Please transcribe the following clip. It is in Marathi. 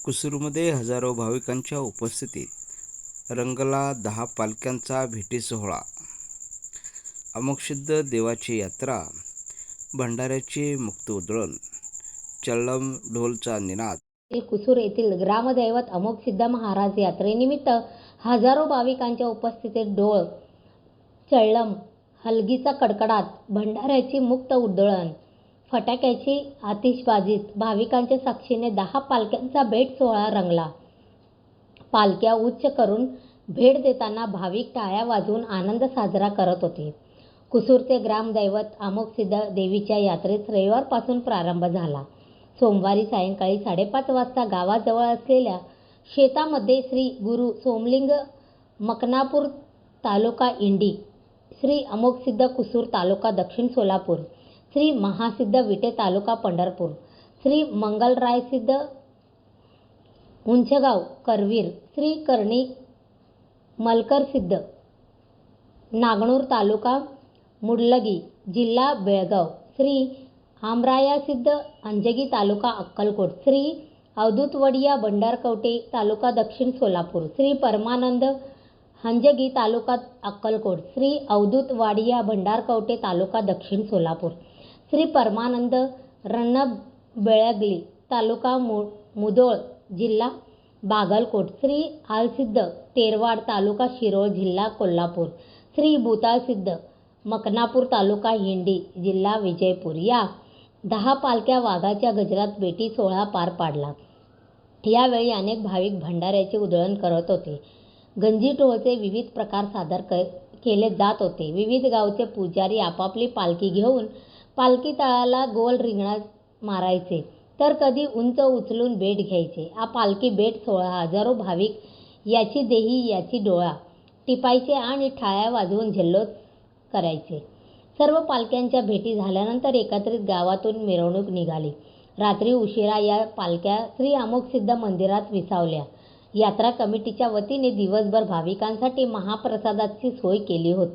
कुसूरमध्ये हजारो भाविकांच्या उपस्थितीत रंगला 10 पालख्यांचा भेटी सोहळा. अमोक्षिद्ध देवाची यात्रा, भंडाऱ्याचे मुक्त उधळण, चल्लम ढोलचा निनाद. कुसूर येथील ग्रामदैवत अमोक्षसिद्ध महाराज यात्रेनिमित्त हजारो भाविकांच्या उपस्थितीत ढोल, चल्लम, हलगीचा कडकडाट, भंडाऱ्याची मुक्त उधळण, फटाक्याची आतिषबाजीत भाविकांच्या साक्षीने 10 पालख्यांचा भेट सोहळा रंगला. पालख्या उच्च करून भेट देताना भाविक टाळ्या वाजवून आनंद साजरा करत होते. कुसूरचे ग्रामदैवत अमोक्षसिद्ध देवीच्या यात्रेस रविवारपासून प्रारंभ झाला. सोमवारी सायंकाळी 5:30 वाजता गावाजवळ असलेल्या शेतामध्ये श्री गुरु सोमलिंग मकनापूर तालुका इंडी, श्री अमोक्षसिद्ध कुसूर तालुका दक्षिण सोलापूर, श्री महासिद्ध विटे तालुका पंढरपूर, श्री मंगलरायसिद्ध उंचगाव करवीर, श्री करणी मलकरसिद्ध नागणूर तालुका मुडलगी जिल्हा बेळगाव, श्री आमरायासिद्ध अंजगी तालुका अक्कलकोट, श्री अवधूतवडिया भंडारकवटे तालुका दक्षिण सोलापूर, श्री परमानंद हंजगी तालुका अक्कलकोट, श्री अवधूतवाडिया भंडारकवटे तालुका दक्षिण सोलापूर, श्री परमानंद रन्नबेळगली तालुका मुधोळ जिल्हा बागलकोट, श्री आलसिद्ध तेरवाड तालुका शिरोळ जिल्हा कोल्हापूर, श्री भूताळसिद्ध मकनापूर तालुका हिंडी जिल्हा विजयपूर या 10 पालख्या वाघाच्या गजरात भेटी सोहळा पार पाडला. यावेळी अनेक भाविक भंडाऱ्याचे उधळण करत होते. गंजी टोळचे विविध प्रकार सादर केले जात होते. विविध गावचे पुजारी आपापली पालखी घेऊन पालखी तळाला गोल रिंगण मारायचे, तर कधी उंच उचलून भेट घ्यायचे. हा पालखी भेट सोहळा हजारो भाविक याची देही याची डोळा टिपायचे आणि टाळ्या वाजवून जल्लोष करायचे. सर्व पालख्यांच्या भेटी झाल्यानंतर एकत्रित गावातून मिरवणूक निघाली. रात्री उशिरा या पालख्या श्री अमोक्षसिद्ध मंदिरात विसावल्या. यात्रा कमिटीच्या वतीने दिवसभर भाविकांसाठी महाप्रसादाची सोय केली होती.